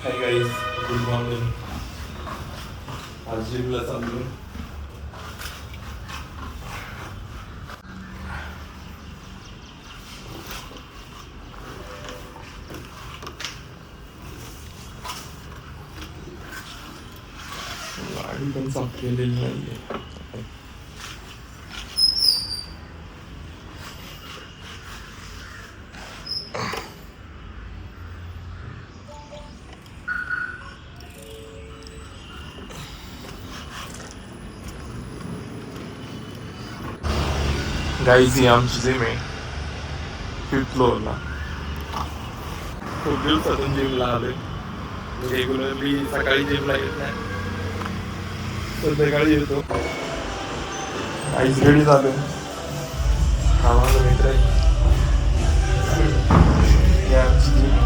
Hi guys, good morning. आज जिमला चाललो. गाडी पण साफ केलेली नाहीये. गाईज ही आमची जिम आहे फिफ्थ फ्लोअरला. खूप दिवसातून जिमला आलोय. रेग्युलरली सकाळी जिमला येत नाही, संध्याकाळी येतो. आईस रेडी झालोय. हा माझा मित्र आहे. ही आमची जिम.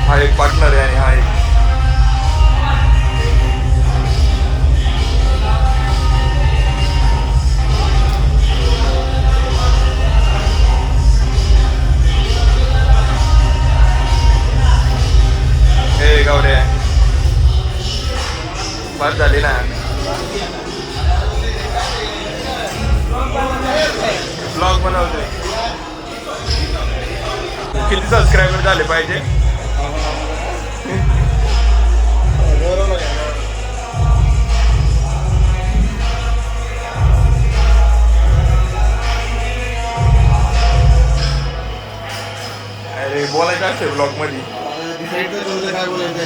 हा एक पार्टनर आहे आणि हा एक. हे गावडे बस झाली ना. ब्लॉग बनवतोय. किती सबस्क्रायबर झाले पाहिजे? अरे बोलायचं असते ब्लॉग मध्ये. काय बोलायचं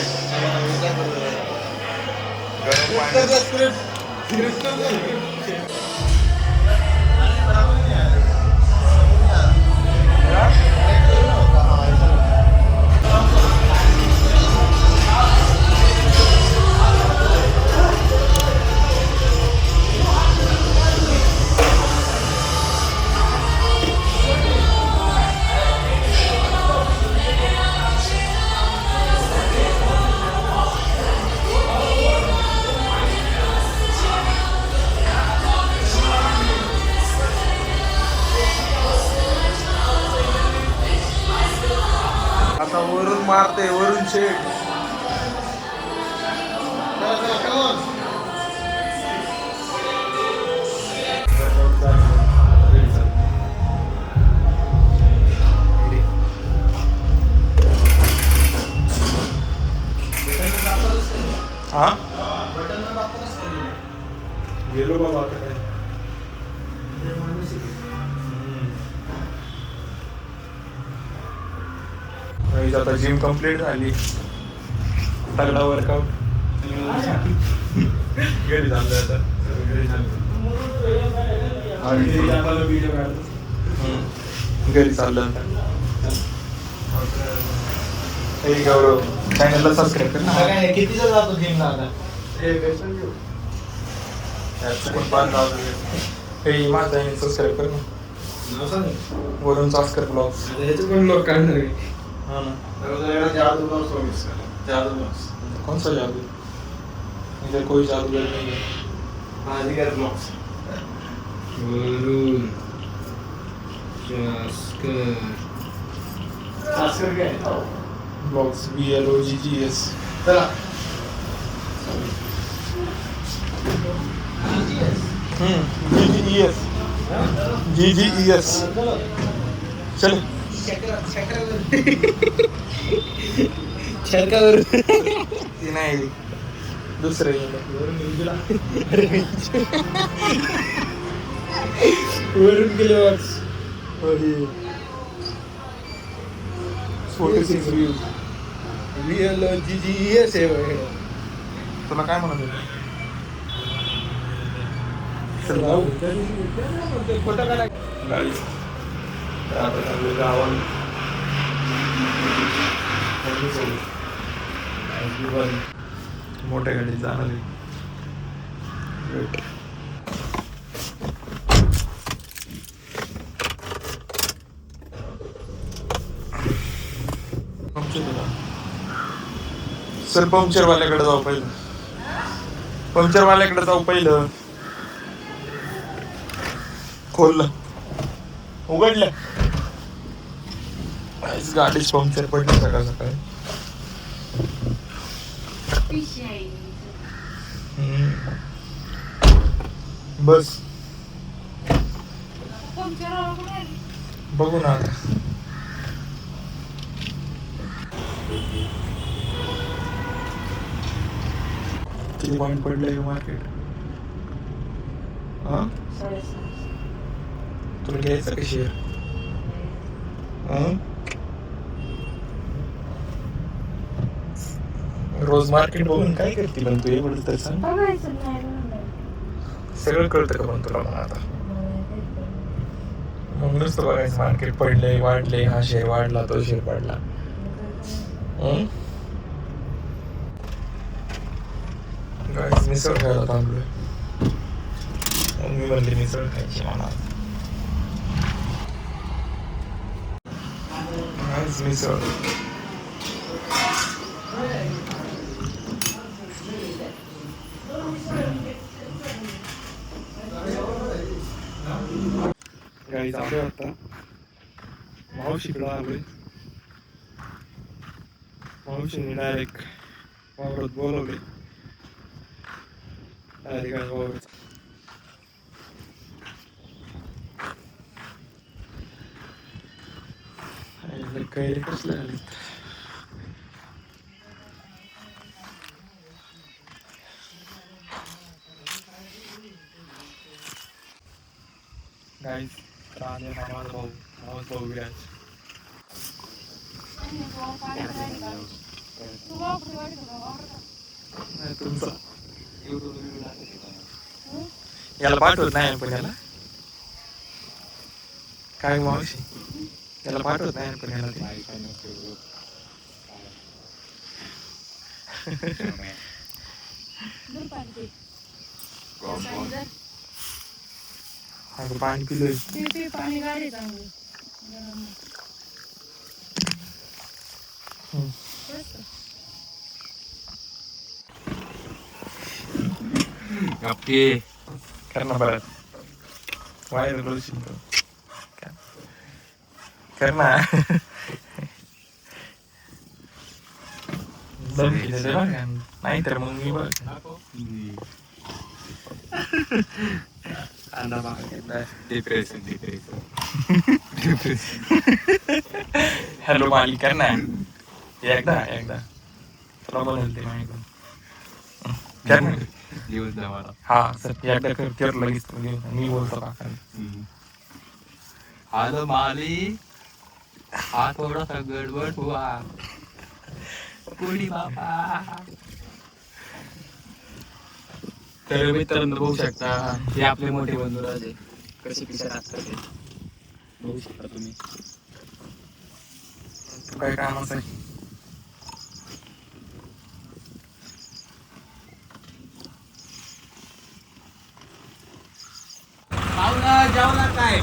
आता वरून मारते, वरून शेट. हा गेलो बाबा. आता काय आता जिम कंप्लीट झाली. तगडा वर्कआउट. घरी चाललोय आता. घरी चाललं आता. हे गौरव चॅनलला सबस्क्राईब कर ना. कितीचा जातो जिमला आता? हे माझं आहे, सबस्क्राईब कर ना. वरून ऑस्कर ब्लॉग्स. ह्याचे पण लोक काढणार आहे. हाँ ना. जादू ब्लॉग्स. कौन सा जादू? इधर कोई जादूगर नहीं है. बाजीगर ब्लॉग्स. वरून ऑस्कर काय? Blogs BLOGGS. चला. GGES. चल. ते नाही दुसरं वरून गेलो. 46 व्ह्यूज. BLOGGS आहे. तुला काय म्हणत होतं? फोटो काढा. आता चालू गावाला. मोठ्या गाडीत जाणार आहे. सर पंक्चरवाल्याकडे जाऊ पहिलं. पंक्चरवाल्याकडे जाऊ पहिलं. खोललं, उघडलं. गाडीच पंक्चर पडली सकाळ सकाळी. बस बघू ना आता. किती पॉईंट पडले मार्केट? हा, तुला घ्यायचं का शेअर? रोज मार्केट बघून काय करते पण तू एवढं तर सांग. सगळं कळतं का पण तुला? मग आता मग नुसतं बघायचं मार्केट पडले वाढले, हा शेअर वाढला तो शेअर वाढला. गाईस मिसळ खायला थांबलोय. मम्मी म्हणली मिसळ खायची मला. गाईस मिसळ. गाईस आलोय आता मावशीकडे आलोय. मावशीने डायरेक्ट वावरात बोलवले. डायरेक्ट वावरात कैरी कसले आले. गाईस राणे हा माझा भाऊ, मावस भाऊ विराज. तुमचा याला पाठवत नाही पण याला काय मावशी, याला पाठवत नाही पण याला ते पाणी पिलोय. कर ना परत वायर बोलशील तो. कर ना. नाही तर मग मी बघ हॅलो मालिक कर ना. एकदा एकदा तुला बोलते माहिती कर ना. हा सर एकदा कर तर लगेच मी बोलतो का. हॅलो माली, हा थोडासा गडबड हुआ. कोणी बाबा. तर मित्रांनो बघू शकता हे आपले मोठे बंधू राजे कसे पिशा असतात ते बघू शकता तुम्ही. काय कामाचं आहे? जेवला काय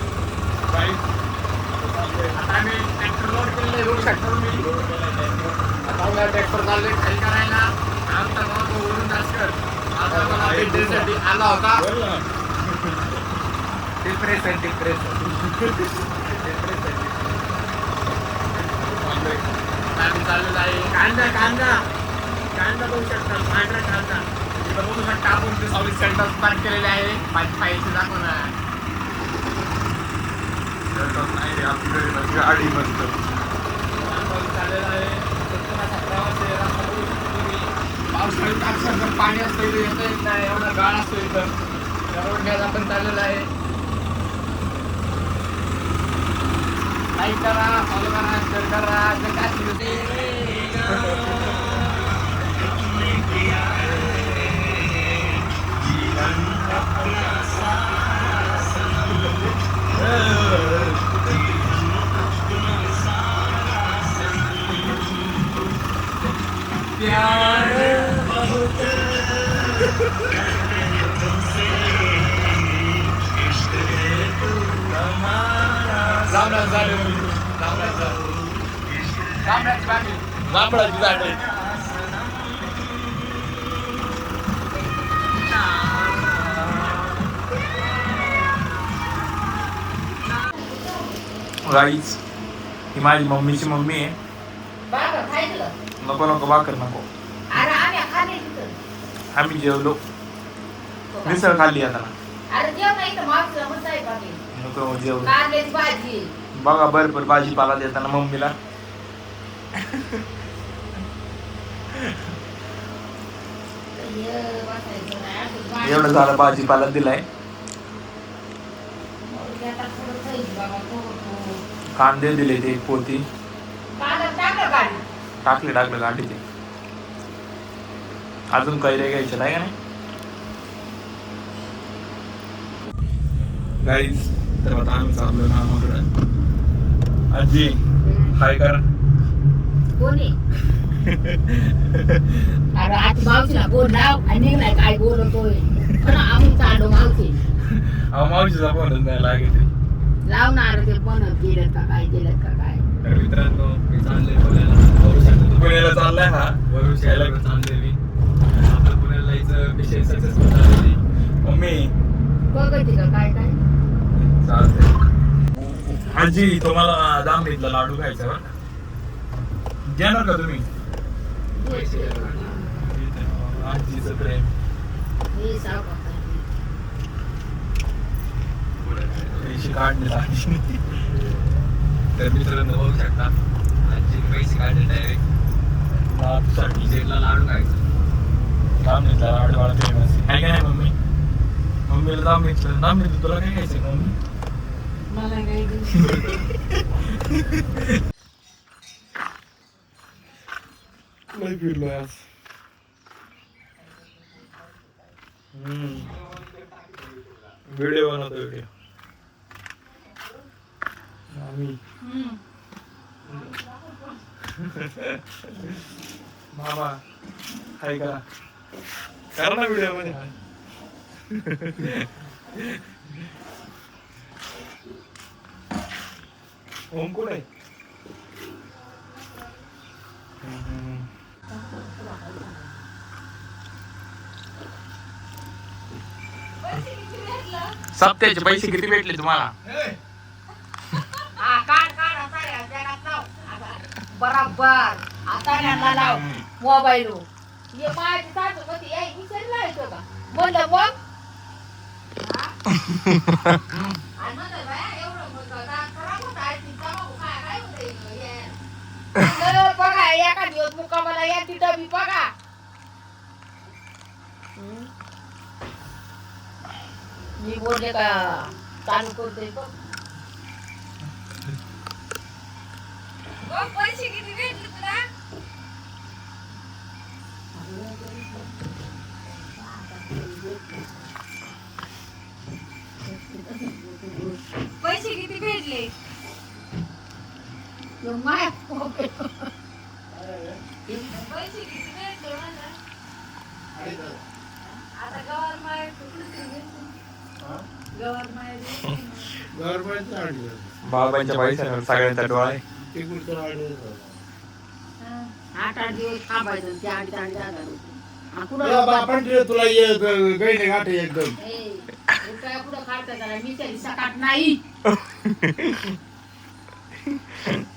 आता आम्ही ट्रॅक्टर लोड केलेले बघू शकता तुम्ही. आता ट्रॅक्टर चालले खाली करायला. आमचा गाव वरून दासकर आता मला भेटण्यासाठी आला होता. डिप्रेशन आम्ही चाललेला आहे. कांदा कांदा कांदा बघू शकता, पांढरा कांदा बघू शकता. आपण ते सर्व्हिस सेंटर पार्क केलेले आहे. माझी पाहिजे दाखव ना. गाडी मस्त चाललेला आहे. प्रवास पावसाळ्यात अक्षरशः पाणी असतं इथे येता येत नाही. एवढा गाळ असतो इथं. रोडण्यात आपण चाललेला आहे. लाईक करा, फॉलो करा, शेअर करा. जांभळाची झाडे गाईच ही माझी मम्मीची मम्मी आहे. बाबा खायचं नको नको भाकर नको. अरे आम्ही खाणे तिथं आम्ही जेवलो. मिसळ खाल्ली आता ना. अरे जेव नाही तर मागचं मस्त आहे बाकी नको जेवलो. कारल्याची भाजी बघा भरपूर भाजीपाला देताना मम्मीला. एवढं झालं भाजीपाला दिलाय. कांदे दिले ते एक पोती. टाकले गाठी ते. अजून कैऱ्या घ्यायच्या नाही का नाही गाईज. तर आता आम्ही चाललो मामाकडं. आजी हाय करा. कोणी अरे आज मावशीला बोल लाव आणि निघलाय काय बोलतोय आम्ही चाललो मावशी. मावशीचा फोनच नाही लागेल. लाव ना अरे ते पण केलं का काय केलं का काय. तर मित्रांनो मी चाललोय पुण्याला. पुण्याला चाललाय हा वरुण यायला चाललोय मी. आपलं पुण्याला जायचं मिशन सक्सेसफुल झालेली. मम्मी बघते का काय काय चालतंय. आजी तुम्हाला जांभळीतला लाडू खायचा बरं घेणार का तुम्ही. आजीचं प्रेम. हे सावकाश पैसे काढले आजी. तर मित्रांनो बघू शकता आजी पैसे काढले डायरेक्ट लाडूसाठी. जेला लाडू खायचं. जांभळीतला लाडू वाला फेमस आहे का नाही मम्मी. मम्मीला जांभळीतलं तुला काय खायचं मम्मी. मला काय लय फिरलोय आज. व्हिडिओ बनवतो व्हिडिओ आम्ही. मामा हाय का करा ना व्हिडिओ मध्ये. ओम कोण आहे. सप्त्याचे पैसे किती भेटले तुम्हाला. बराबर आता लाव मोबाईल. ये माझी सासू मध्ये याय विचार लावायचो का म्हणलं मग बघा एका दिवस मुक्कामाला या तिथं मी बघा. मी बोलले का चालू करते बघ. पैसे किती भेटले तुला. पैसे किती भेटले. पैसे किती भेटले मला. आता बाबांच्या पैशावर सगळ्यांचा डोळा आहे. 8 दिवस थांबायचं त्या तुला गैने गाठे एकदम रुपया पुढं खायचं त्याला मी तरी सकाट नाही.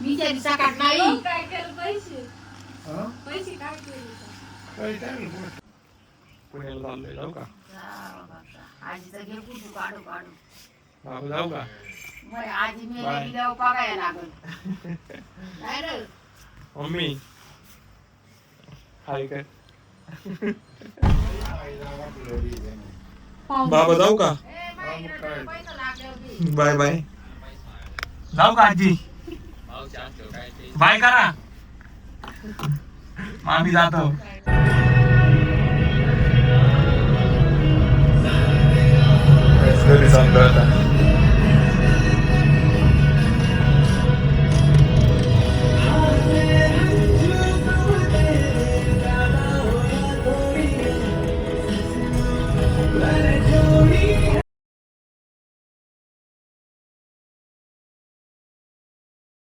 मी तरी सकाट नाही. काय केलं पैसे पैसे काय केले. पुण्याला चाललोय जाऊ का. आजीचं घे कुठू काढू काढू. बाबा जाऊ का. बरं आजी मी गेल्यावर बघायला लागल. काय रे मम्मी हाय काय. बाबा जाऊ का. Bye bye. जाऊ का आजी. बाय करा. आम्ही जातो. घरी चाललो आता.